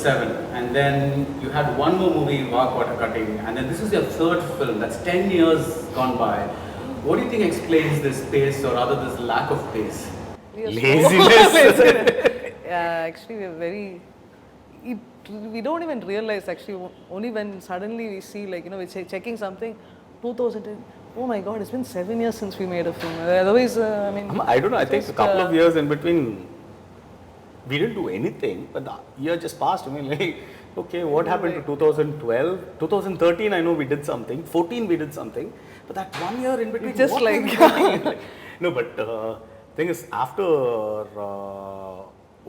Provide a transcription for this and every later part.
2007, and then you had one more movie, Walk Water Cutting, and then this is your third film. That's 10 years gone by. What do you think explains this pace, or rather this lack of pace? Laziness. Yeah, actually we're very, we don't even realize actually, only when suddenly we see, like, you know, we're checking something, 2010, oh my god, it's been 7 years since we made a film. Otherwise, I mean, I don't know, I think a couple of years in between, we didn't do anything, but the year just passed. I mean, like, okay, what happened to 2012? 2013, I know we did something. 14, we did something. But that 1 year in between, just what like, were we doing? No, but thing is, after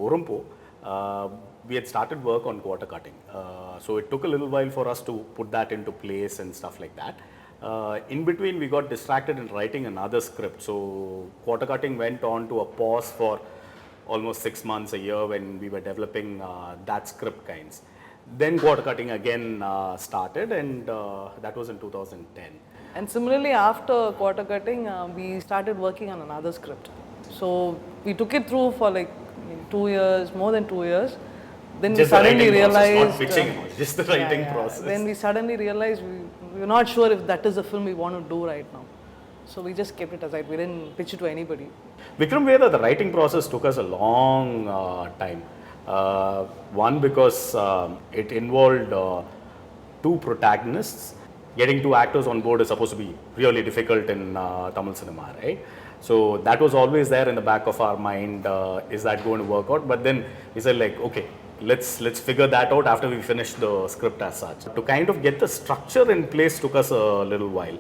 Orumpo, we had started work on quarter cutting. So it took a little while for us to put that into place and stuff like that. In between, we got distracted in writing another script. So quarter cutting went on to a pause for almost 6 months, a year, when we were developing that script kinds. Then quarter cutting again started, and that was in 2010. and similarly after quarter cutting, we started working on another script. So we took it through for like 2 years, more than 2 years. Then Just we suddenly the realized, process, not pitching, just the writing process. Then we suddenly realized we were not sure if that is the film we want to do right now. So we just kept it aside. We didn't pitch it to anybody. Vikram Vedha, the writing process took us a long time. One, because it involved two protagonists. Getting two actors on board is supposed to be really difficult in Tamil cinema, right? So that was always there in the back of our mind. Is that going to work out? But then we said, like, okay, let's figure that out after we finish the script as such. To kind of get the structure in place took us a little while,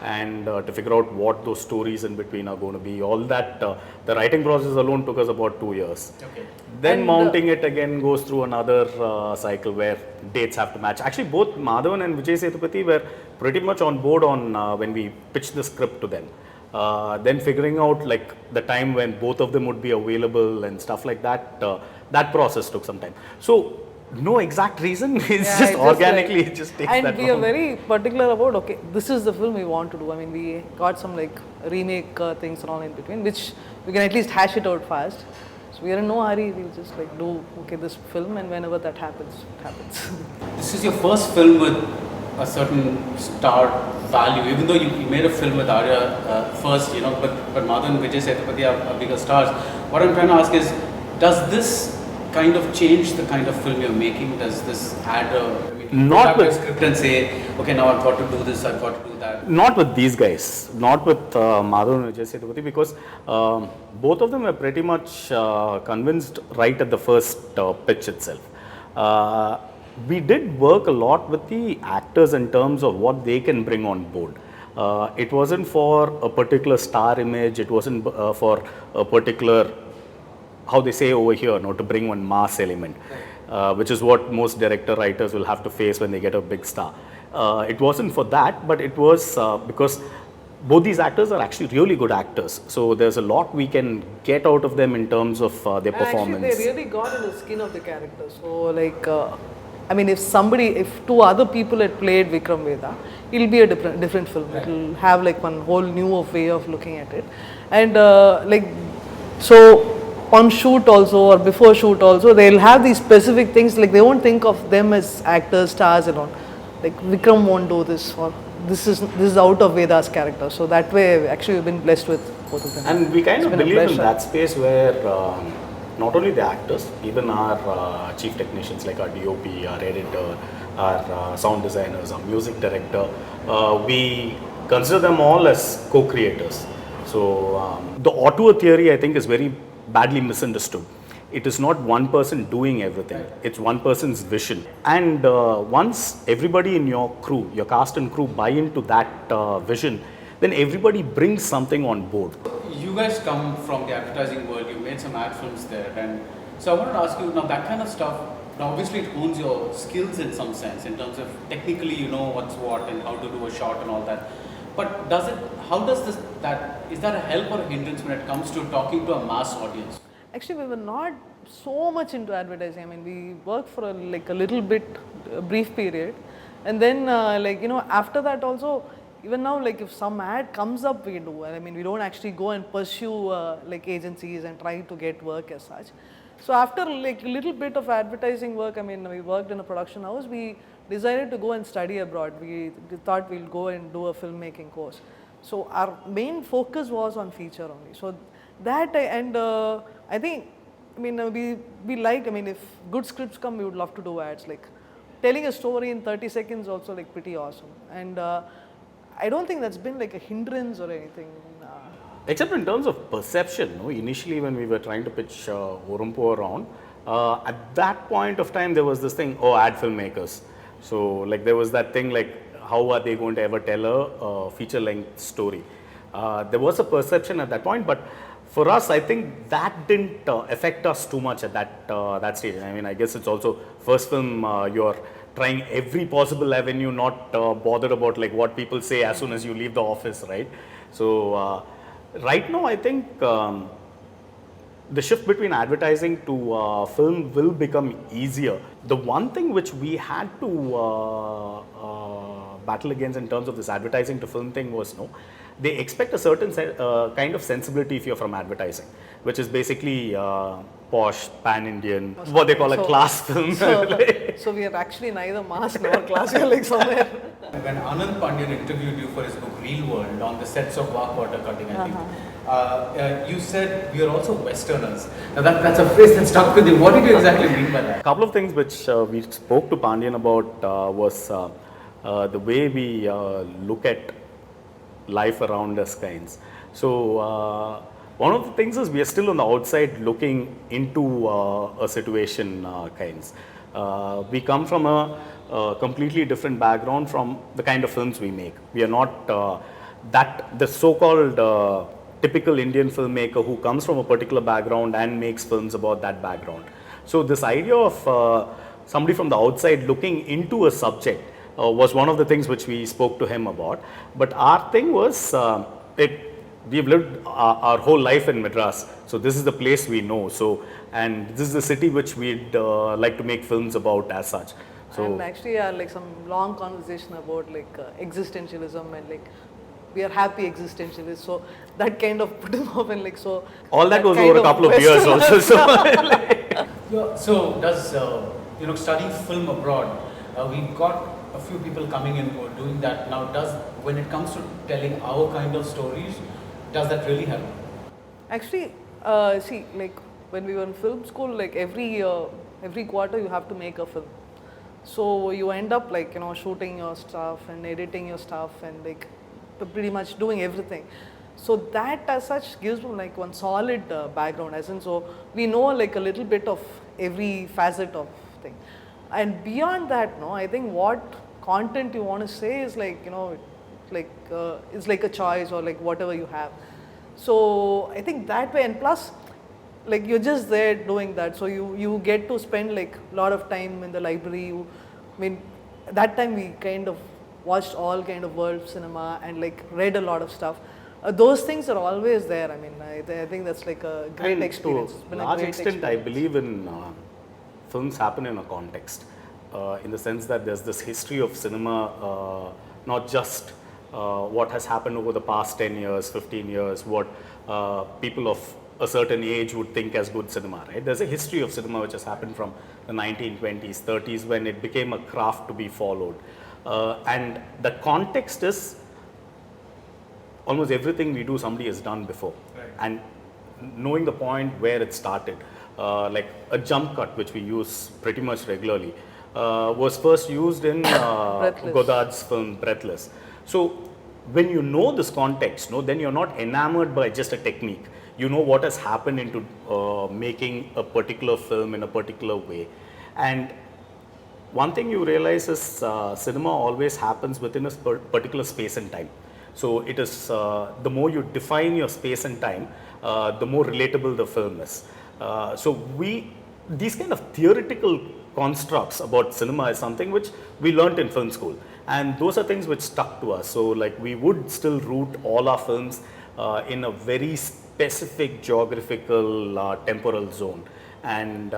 and to figure out what those stories in between are going to be. All that, the writing process alone took us about 2 years. Okay. Then mounting it again goes through another cycle where dates have to match. Actually, both Madhavan and Vijay Sethupathi were pretty much on board on when we pitched the script to them. Then figuring out like the time when both of them would be available and stuff like that, that process took some time. So no exact reason, it's just organically, it just takes that long. And we are very particular about, okay, this is the film we want to do. I mean, we got some like remake things and all in between, which we can at least hash it out fast. So we are in no hurry, we'll just like do, okay, this film, and whenever that happens, it happens. This is your first film with a certain star value, even though you made a film with Arya first, you know, but Madhavan and Vijay Sethupathi are bigger stars. What I'm trying to ask is, does this kind of change the kind of film you're making? Does this add a, not with script and say, okay, now I've got to do this, I've got to do that? Not with these guys, not with Madhavan and Vijay Sethupathi, because both of them were pretty much convinced right at the first pitch itself. We did work a lot with the actors in terms of what they can bring on board. It wasn't for a particular star image, it wasn't for a particular, how they say over here, no, to bring one mass element, which is what most director writers will have to face when they get a big star. It wasn't for that, but it was because both these actors are actually really good actors. So there's a lot we can get out of them in terms of their performance. Actually, they really got in the skin of the character. So like, I mean, if two other people had played Vikram Vedha, it'll be a different film. Right. It'll have like one whole new way of looking at it. And like, so on shoot also or before shoot also, they'll have these specific things, like they won't think of them as actors, stars and all. Like Vikram won't do this, or this is out of Veda's character. So that way, actually, we've been blessed with both of them. And we kind of believe in that space where not only the actors, even our chief technicians like our DOP, our editor, our sound designers, our music director, we consider them all as co-creators. So the auteur theory, I think, is very badly misunderstood. It is not one person doing everything, it's one person's vision. And once everybody in your crew, your cast and crew buy into that vision, then everybody brings something on board. You guys come from the advertising world, you made some ad films there, and so I wanted to ask you, now that kind of stuff, now obviously it hones your skills in some sense, in terms of technically you know what's what and how to do a shot and all that. But does it, how does this, is that a help or a hindrance when it comes to talking to a mass audience? Actually, we were not so much into advertising. I mean, we worked for a little bit, a brief period. And then like, you know, after that also, even now, like if some ad comes up, we do. I mean, we don't actually go and pursue like agencies and try to get work as such. So after like a little bit of advertising work, I mean, we worked in a production house, we decided to go and study abroad. We thought we'll go and do a filmmaking course. So our main focus was on feature only. So I think, I mean, we like, I mean, if good scripts come, we would love to do ads. Like telling a story in 30 seconds also like pretty awesome. And I don't think that's been like a hindrance or anything. Except in terms of perception, no? Initially when we were trying to pitch Orumpo around, at that point of time there was this thing, oh, ad filmmakers. So like there was that thing like, how are they going to ever tell a feature length story? There was a perception at that point, but for us, I think that didn't affect us too much at that stage. I mean, I guess it's also first film, you're trying every possible avenue, not bothered about like what people say as soon as you leave the office, right? So right now, I think the shift between advertising to film will become easier. The one thing which we had to battle against in terms of this advertising to film thing was, no, they expect a certain kind of sensibility if you're from advertising, which is basically posh, pan-Indian, what they call a class film. So we are actually neither mass nor class, we are like somewhere. When Anand Pandyan interviewed you for his book Real World on the sets of Wak Water Cutting, I think, you said we are also Westerners. Now that's a phrase that stuck with you. What did you exactly mean by that? A couple of things which we spoke to Pandyan about was the way we look at life around us kinds. So one of the things is we are still on the outside looking into a situation kinds. We come from a completely different background from the kind of films we make. We are not the so-called typical Indian filmmaker who comes from a particular background and makes films about that background. So this idea of somebody from the outside looking into a subject was one of the things which we spoke to him about. But our thing was, we've lived our whole life in Madras, so this is the place we know. So, and this is the city which we'd like to make films about as such. So, and actually, like some long conversation about like existentialism and like we are happy existentialists. So that kind of put him off and like so. All that goes over a couple of years also. So does studying film abroad? We've got a few people coming in who are doing that now. When it comes to telling our kind of stories, does that really help? Actually, see, like when we were in film school, like every quarter you have to make a film. So you end up like shooting your stuff and editing your stuff and like pretty much doing everything. So that as such gives me like one solid background, as in so we know like a little bit of every facet of thing. And beyond that, no, I think what content you want to say is like it's like a choice or like whatever you have. So I think that way, and plus like you're just there doing that, so you get to spend like a lot of time in the library. I mean, that time we kind of watched all kind of world cinema and like read a lot of stuff. Those things are always there. I mean, I think that's like a great experience. To a large extent, I believe in films happen in a context, in the sense that there's this history of cinema, not just what has happened over the past 10 years, 15 years, what people of a certain age would think as good cinema, right? There's a history of cinema which has happened from the 1920s, 30s, when it became a craft to be followed. And the context is almost everything we do, somebody has done before. Right. And knowing the point where it started, like a jump cut, which we use pretty much regularly, was first used in Godard's film Breathless. So when you know this context, then you're not enamored by just a technique. You know what has happened into making a particular film in a particular way. And one thing you realize is cinema always happens within a particular space and time. So it is, the more you define your space and time, the more relatable the film is. So these kind of theoretical constructs about cinema is something which we learnt in film school. And those are things which stuck to us. So like we would still root all our films in a very specific geographical temporal zone. And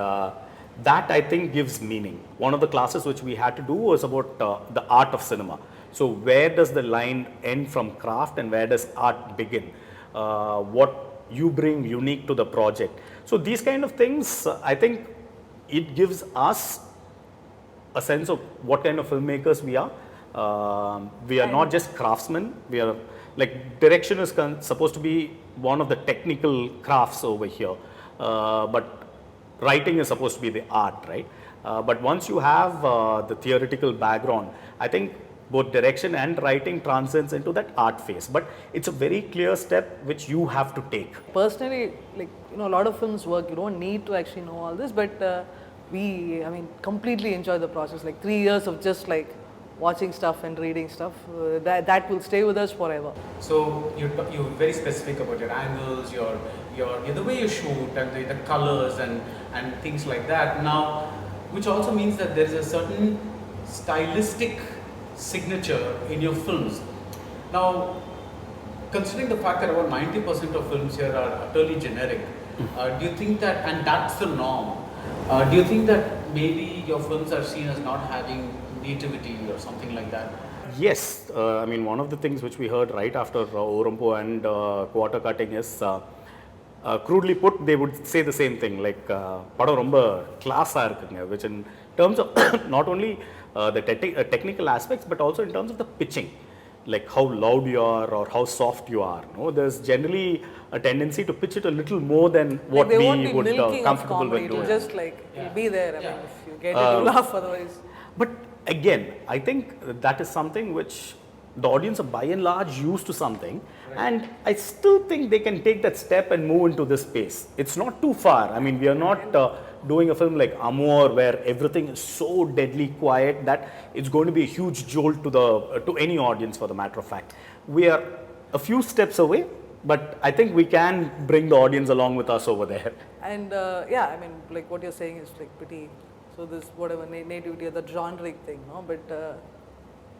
that I think gives meaning. One of the classes which we had to do was about the art of cinema. So where does the line end from craft and where does art begin? What you bring unique to the project. So these kind of things, I think it gives us a sense of what kind of filmmakers we are. We are not just craftsmen. We are like direction is supposed to be one of the technical crafts over here, but writing is supposed to be the art, right? But once you have the theoretical background, I think both direction and writing transcends into that art phase. But it's a very clear step which you have to take. Personally, like, a lot of films work, you don't need to actually know all this, but completely enjoy the process. Like 3 years of just like watching stuff and reading stuff, that will stay with us forever. So you're very specific about your angles, your the way you shoot and the colors and things like that. Now, which also means that there is a certain stylistic signature in your films. Now, considering the fact that about 90% of films here are utterly generic, do you think that, and that's the norm, do you think that maybe your films are seen as not having nativity or something like that? Yes, I mean, one of the things which we heard right after Orompo and quarter cutting is, crudely put, they would say the same thing, like, படம் ரொம்ப கிளாஸாக இருக்குங்க, which in terms of not only the technical aspects, but also in terms of the pitching, like how loud you are or how soft you are. No, there's generally a tendency to pitch it a little more than what like we would comfortable with doing. Just like it'll be there. I mean, if you get it, you laugh. Otherwise, but again, I think that is something which the audience are by and large used to something, and I still think they can take that step and move into this space. It's not too far. I mean, we are not doing a film like Amour where everything is so deadly quiet that it's going to be a huge jolt to any audience, for the matter of fact. We are a few steps away, but I think we can bring the audience along with us over there. And I mean, like what you're saying is like pretty. So this whatever nativity or the genre thing, no, but.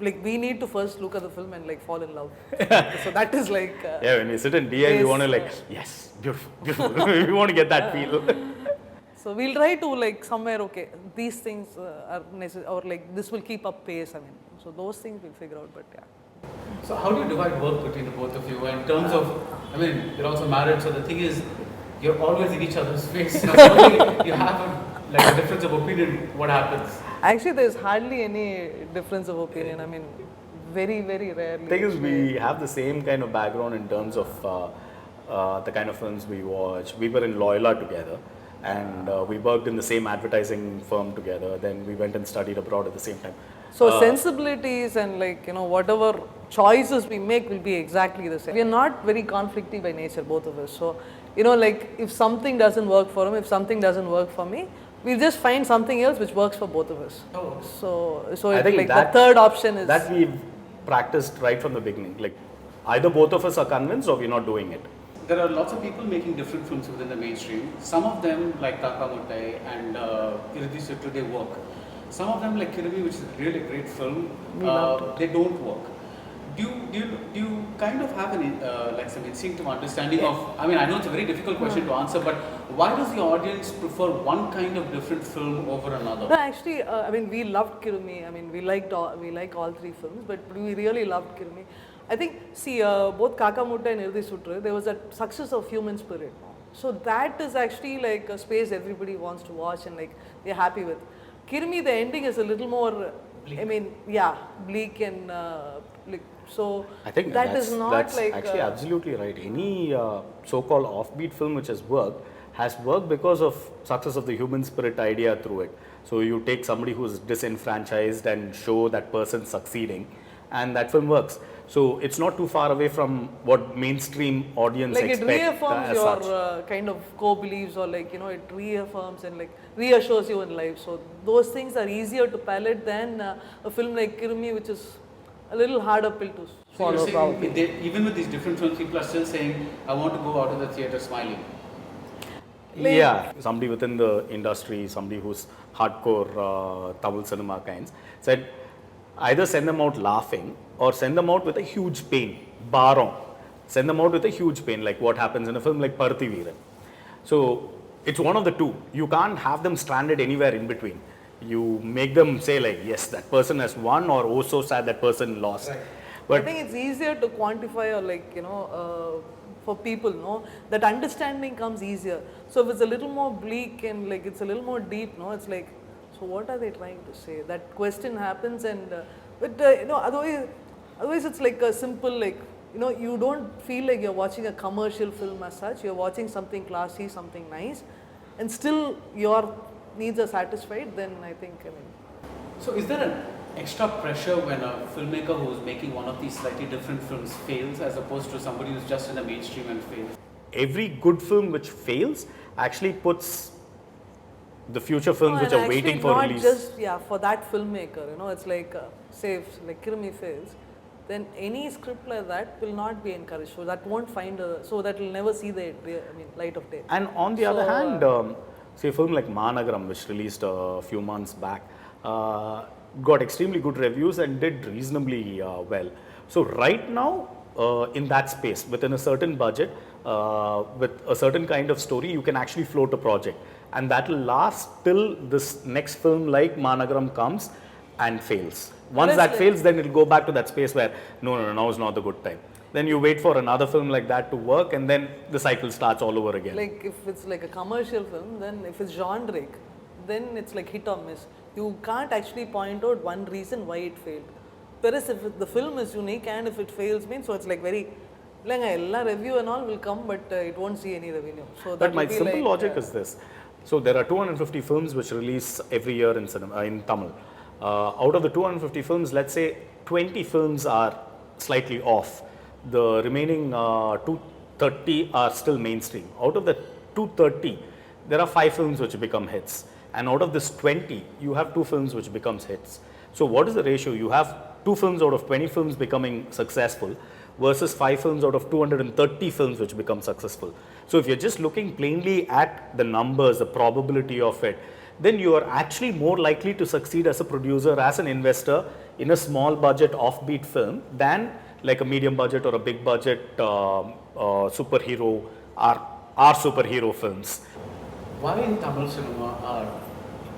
Like we need to first look at the film and like fall in love. So that is like when you sit in DI, you want to like yes, beautiful, beautiful. We want to get that feel. So we'll try to like somewhere, okay, these things are necessary, or like this will keep up pace. I mean, so those things we'll figure out. But yeah. So how do you divide work between the both of you in terms of? I mean, you're also married, so the thing is, you're always in each other's face. You have a difference of opinion. What happens? Actually, there's hardly any difference of opinion. I mean, very, very rarely. The thing is, we have the same kind of background in terms of the kind of films we watch. We were in Loyola together, and we worked in the same advertising firm together. Then we went and studied abroad at the same time. So sensibilities and like, whatever choices we make will be exactly the same. We are not very conflicty by nature, both of us. So, like if something doesn't work for him, if something doesn't work for me, we'll just find something else which works for both of us. Oh. So I think like the third option is that we've practiced right from the beginning. Like either both of us are convinced or we're not doing it. There are lots of people making different films within the mainstream. Some of them like Kakamuttai and Iruthi Sutru, they work. Some of them like Kirumi, which is really a great film, they don't work. Do you kind of have some instinctive understanding of? I mean, I know it's a very difficult question to answer, but why does the audience prefer one kind of different film over another? No, actually, I mean, we loved Kirumi. I mean, we like all three films, but we really loved Kirumi. I think, both Kakamutta and Iruthi Sutru, there was a success of human spirit. So that is actually like a space everybody wants to watch and like they're happy with. Kirumi, the ending is a little more, bleak. I mean, bleak and like. So I think that's not like actually absolutely right. Any so-called offbeat film which has worked because of success of the human spirit idea through it. So you take somebody who's disenfranchised and show that person succeeding, and that film works. So it's not too far away from what mainstream audience like expect. It reaffirms your kind of core beliefs, or like it reaffirms and like reassures you in life. So those things are easier to palate than a film like Kirumi, which is a little harder pill to swallow. So even with these different films, people are still saying, I want to go out of the theatre smiling. Somebody within the industry, somebody who's hardcore Tamil cinema kinds, said either send them out laughing or send them out with a huge pain. Baron. Send them out with a huge pain, like what happens in a film like Parthi Veeran. So it's one of the two. You can't have them stranded anywhere in between. You make them say like, yes, that person has won, or oh so sad that person lost. Right. But I think it's easier to quantify or like, for people, no, that understanding comes easier. So if it's a little more bleak and like it's a little more deep, no, it's like, so what are they trying to say? That question happens, and otherwise it's like a simple, like, you don't feel like you're watching a commercial film as such. You're watching something classy, something nice, and still your needs are satisfied. Then I think, So is there an extra pressure when a filmmaker who's making one of these slightly different films fails, as opposed to somebody who's just in the mainstream and fails? Every good film which fails actually puts the future films which are waiting for release. Not just for that filmmaker, it's like say if like Kirmi fails, then any script like that will not be encouraged. So that won't find so that will never see the light of day. And on the other hand, say a film like Managaram, which released a few months back, got extremely good reviews and did reasonably well. So right now, in that space, within a certain budget, with a certain kind of story, you can actually float a project, and that will last till this next film like Managaram comes and fails. Once that fails, then it'll go back to that space where no, now is not the good time. Then you wait for another film like that to work, and then the cycle starts all over again. Like if it's like a commercial film, then if it's generic, then it's like hit or miss. You can't actually point out one reason why it failed. Whereas if the film is unique and if it fails, means so it's like very, like review and all will come, but it won't see any revenue. So but my simple logic is this: so there are 250 films which release every year in cinema in Tamil. Out of the 250 films, let's say 20 films are slightly off. The remaining 230 are still mainstream. Out of the 230, there are 5 films which become hits. And out of this 20, you have 2 films which becomes hits. So what is the ratio? You have 2 films out of 20 films becoming successful versus 5 films out of 230 films which become successful. So if you're just looking plainly at the numbers, the probability of it, then you are actually more likely to succeed as a producer, as an investor in a small budget offbeat film than like a medium budget or a big budget superhero or superhero films. Why in Tamil cinema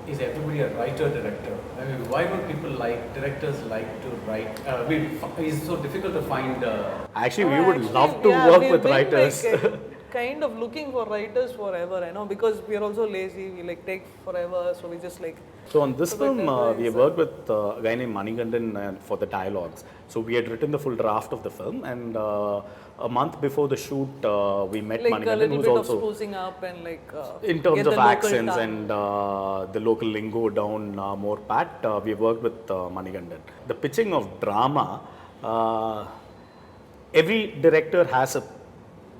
is everybody a writer-director? I mean, why don't people directors like to write? It's so difficult to find... Actually, we would love to work with writers. Kind of looking for writers forever, because we are also lazy, we take forever, so we just So on this film, we have worked with a guy named Manigandan for the dialogues. So we had written the full draft of the film, and a month before the shoot, we met Manigandan, who's also... of sprucing up and in terms of accents and the local lingo down more pat, we worked with Manigandan. The pitching of drama, every director has a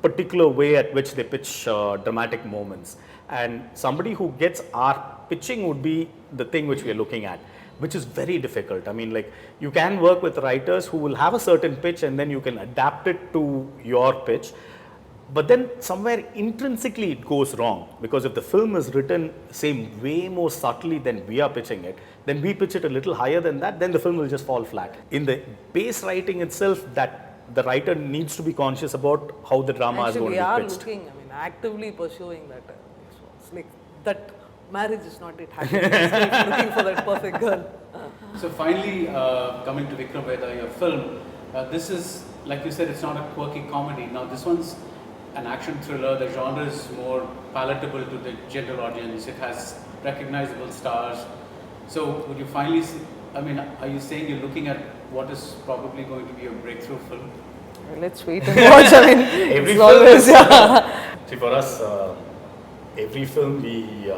particular way at which they pitch dramatic moments, and somebody who gets our pitching would be the thing which we are looking at, which is very difficult. I mean, you can work with writers who will have a certain pitch and then you can adapt it to your pitch, but then somewhere intrinsically it goes wrong, because if the film is written same way more subtly than we are pitching it, then we pitch it a little higher than that, then the film will just fall flat. In the base writing itself, that the writer needs to be conscious about how the drama is going to be pitched. We are looking, actively pursuing that. It's like that marriage is not it happening. It's looking for that perfect girl. So finally, coming to Vikram Vedha, your film, this is, like you said, it's not a quirky comedy. Now this one's an action thriller. The genre is more palatable to the general audience. It has recognizable stars. So would you finally see, are you saying you're looking at what is probably going to be a breakthrough film? Let's wait and watch. Every film is, see, for us, every film we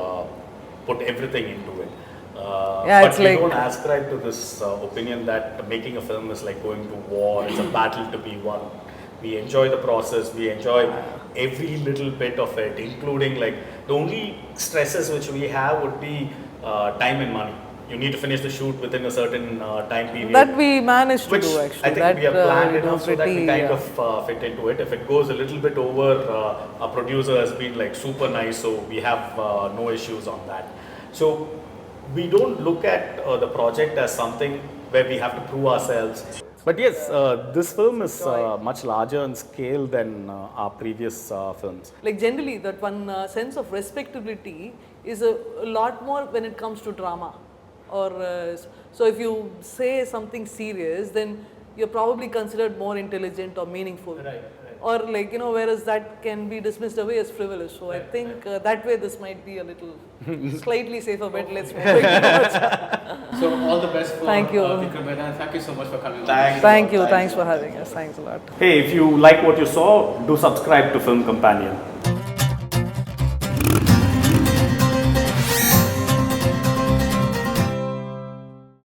put everything into it. But we don't ascribe to this opinion that making a film is like going to war, it's a battle to be won. We enjoy the process, we enjoy every little bit of it, including the only stresses which we have would be time and money. You need to finish the shoot within a certain time period. That we managed to do, actually. I think we have planned enough so that we kind of fit into it. If it goes a little bit over, our producer has been super nice, so we have no issues on that. So we don't look at the project as something where we have to prove ourselves. But yes, this film is much larger in scale than our previous films. Generally, that one sense of respectability is a lot more when it comes to drama. Or so if you say something serious, then you're probably considered more intelligent or meaningful. Right. or like, you know, whereas that can be dismissed away as frivolous. So I think that way this might be a little slightly safer bet. Let's move it. So all the best for Thank you. Vikram Vedha, and thank you so much for coming on. Thank you. Thanks for having us. Thanks a lot. Hey, if you like what you saw, do subscribe to Film Companion.